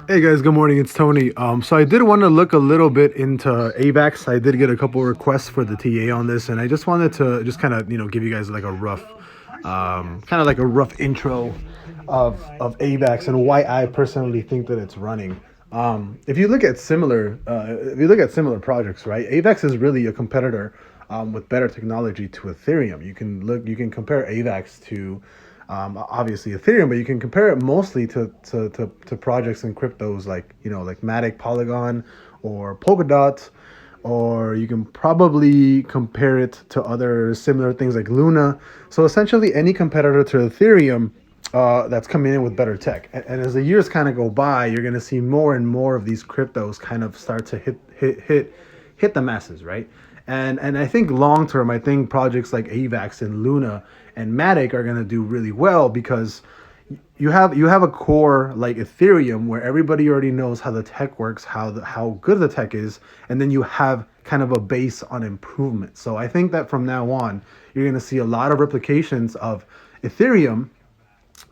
Hey guys, good morning. It's Tony. So I did want to look a little bit into AVAX. I did get a couple requests for the TA on this, and I just wanted to just kind of give you guys like a rough, kind of like a rough intro of AVAX and why I personally think that it's running. If you look at similar projects, right? AVAX is really a competitor with better technology to Ethereum. You can compare AVAX to obviously Ethereum, but you can compare it mostly to projects and cryptos like like Matic, Polygon, or Polkadot, or you can probably compare it to other similar things like Luna. So essentially, any competitor to Ethereum that's coming in with better tech. And as the years kind of go by, you're going to see more and more of these cryptos kind of start to hit the masses, right? And I think long term, I think projects like AVAX and Luna and Matic are going to do really well because you have a core like Ethereum where everybody already knows how the tech works, how good the tech is, and then you have kind of a base on improvement. So I think that from now on, you're going to see a lot of replications of Ethereum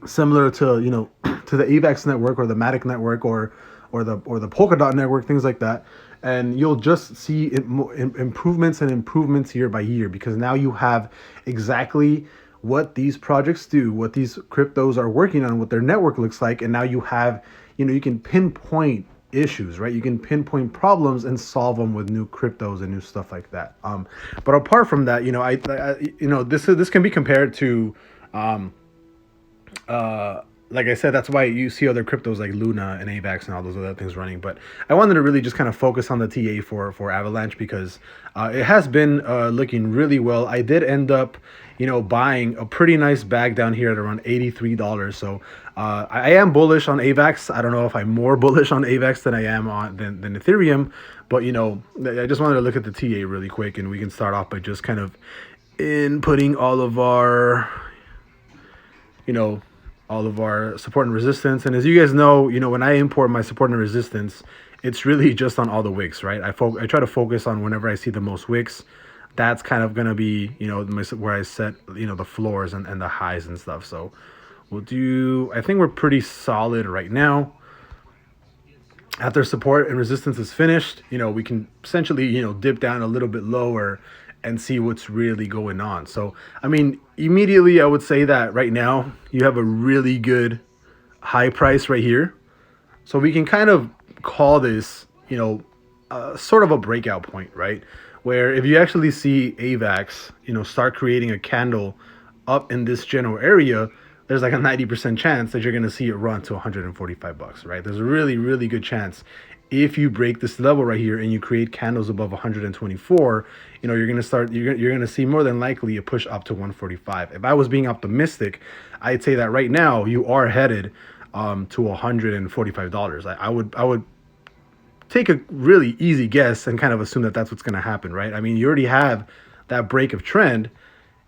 similar to to the AVAX network or the Matic network or the Polkadot network, things like that. And you'll just see improvements and improvements year by year because now you have exactly what these projects do, what these cryptos are working on, what their network looks like, and now you have, you can pinpoint issues, right? You can pinpoint problems and solve them with new cryptos and new stuff like that. But apart from that, this can be compared to like I said, that's why you see other cryptos like Luna and AVAX and all those other things running. But I wanted to really just kind of focus on the TA for Avalanche because it has been looking really well. I did end up, buying a pretty nice bag down here at around $83. So I am bullish on AVAX. I don't know if I'm more bullish on AVAX than I am on than Ethereum, but I just wanted to look at the TA really quick, and we can start off by just kind of inputting you know all of our support and resistance. And as you guys know, when I import my support and resistance, it's really just on all the wicks, right? I try to focus on whenever I see the most wicks. That's kind of gonna be where I set the floors and the highs and stuff. So I think we're pretty solid right now. After support and resistance is finished, we can essentially dip down a little bit lower and see what's really going on. So, I mean, immediately I would say that right now you have a really good high price right here. So we can kind of call this, sort of a breakout point, right? Where if you actually see AVAX, start creating a candle up in this general area, there's like a 90% chance that you're going to see it run to $145, right? There's a really, really good chance if you break this level right here and you create candles above 124, you're going to see more than likely a push up to 145. If I was being optimistic, I'd say that right now you are headed to $145. I would take a really easy guess and kind of assume that that's what's going to happen, right? I mean, you already have that break of trend.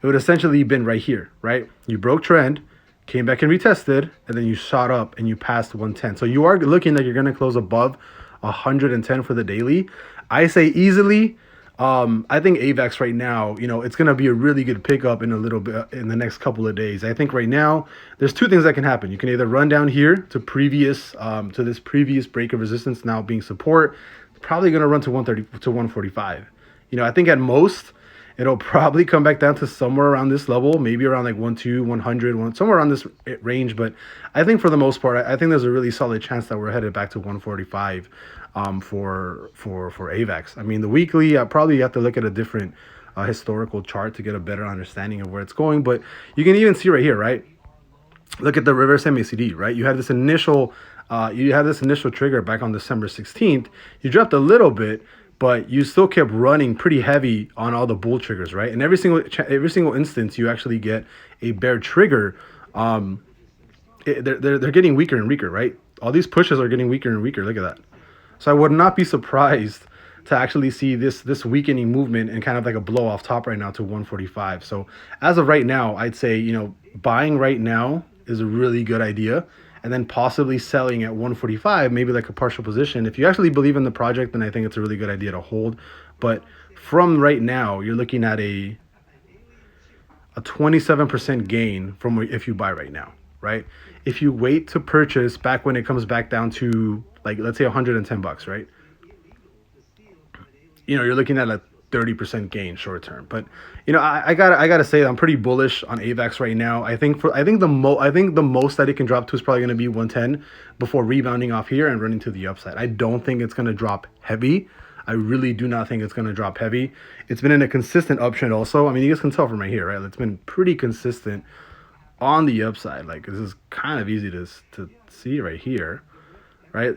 It would essentially been right here, right? You broke trend, came back and retested, and then you shot up and you passed 110. So you are looking like you're going to close above 110 for the daily. I say easily. I think AVAX right now, it's going to be a really good pickup in a little bit in the next couple of days. I think right now there's two things that can happen. You can either run down here to this previous break of resistance now being support. It's probably going to run to 130 to 145. I think at most it'll probably come back down to somewhere around this level, maybe around like 100, somewhere around this range. But I think for the most part, I think there's a really solid chance that we're headed back to 145 for AVAX. I mean, the weekly, I probably have to look at a different historical chart to get a better understanding of where it's going. But you can even see right here, right? Look at the reverse MACD, right? You had this initial trigger back on December 16th. You dropped a little bit, but you still kept running pretty heavy on all the bull triggers, right? And every single instance, you actually get a bear trigger. They're getting weaker and weaker, right? All these pushes are getting weaker and weaker. Look at that. So I would not be surprised to actually see this weakening movement and kind of like a blow off top right now to 145. So as of right now, I'd say buying right now is a really good idea. And then possibly selling at 145, maybe like a partial position. If you actually believe in the project, then I think it's a really good idea to hold. But from right now, you're looking at a 27% gain from if you buy right now. right? If you wait to purchase back when it comes back down to like let's say $110, right? You're looking at a 30% gain short term. But I gotta say I'm pretty bullish on AVAX right now. I think the most that it can drop to is probably going to be 110 before rebounding off here and running to the upside. I don't think it's going to drop heavy. I really do not think it's going to drop heavy. It's been in a consistent uptrend also. I mean, you guys can tell from right here, right? It's been pretty consistent on the upside. Like this is kind of easy to see right here, right?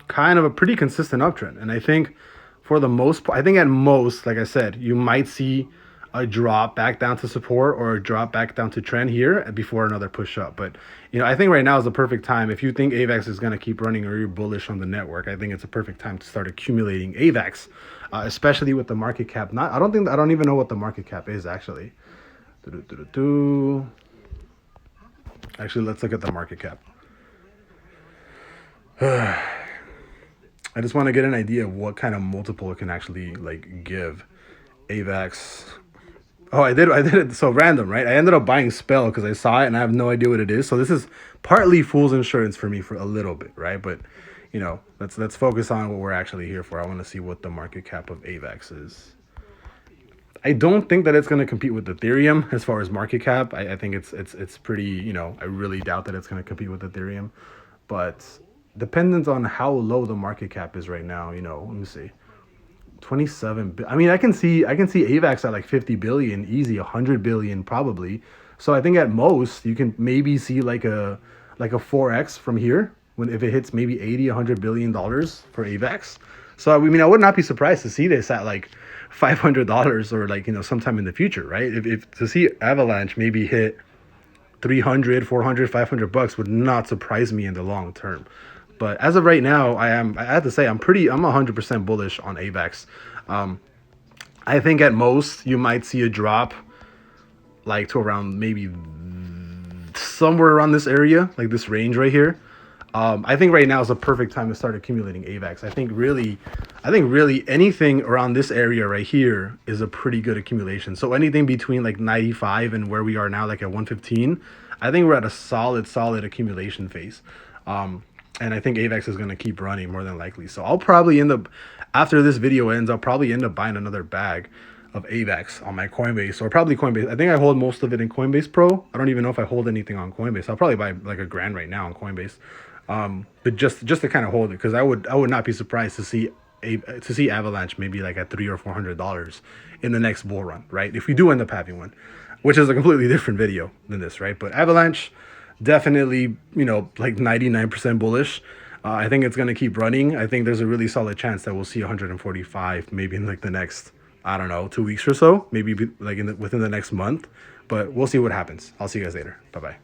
Kind of a pretty consistent uptrend. And I think for the most part, I think at most, like I said, you might see a drop back down to support or a drop back down to trend here before another push up. But, I think right now is the perfect time. If you think AVAX is going to keep running or you're bullish on the network, I think it's a perfect time to start accumulating AVAX, especially with the market cap. I don't even know what the market cap is actually. Actually, let's look at the market cap. I just want to get an idea of what kind of multiple it can actually like give. AVAX. Oh, I did it so random, right? I ended up buying Spell because I saw it and I have no idea what it is. So this is partly fool's insurance for me for a little bit, right? But let's focus on what we're actually here for. I want to see what the market cap of AVAX is. I don't think that it's going to compete with Ethereum as far as market cap. I think it's pretty, I really doubt that it's going to compete with Ethereum. But dependent on how low the market cap is right now, let me see. 27. I mean, I can see AVAX at like 50 billion, easy, 100 billion probably. So I think at most you can maybe see like a 4x from here if it hits maybe 80, 100 billion dollars for AVAX. So I mean, I would not be surprised to see this at like $500 or like, sometime in the future, right? If to see Avalanche maybe hit 300, 400, $500 would not surprise me in the long term. But as of right now, I have to say, I'm 100% bullish on AVAX. I think at most you might see a drop like to around maybe somewhere around this area, like this range right here. I think right now is a perfect time to start accumulating AVAX. I think really anything around this area right here is a pretty good accumulation. So anything between like 95 and where we are now, like at 115, I think we're at a solid accumulation phase. And I think AVAX is going to keep running more than likely. So I'll probably end up, after this video ends, I'll probably end up buying another bag of AVAX on my Coinbase, or probably Coinbase. I think I hold most of it in Coinbase Pro. I don't even know if I hold anything on Coinbase. I'll probably buy like $1,000 right now on Coinbase. But just to kind of hold it, because I would not be surprised to see Avalanche maybe like at $300 or $400 in the next bull run, right? If we do end up having one, which is a completely different video than this, right? But Avalanche, definitely, like 99% bullish. I think it's going to keep running. I think there's a really solid chance that we'll see 145 maybe in like the next, I don't know, 2 weeks or so, maybe like within the next month. But we'll see what happens. I'll see you guys later. Bye-bye.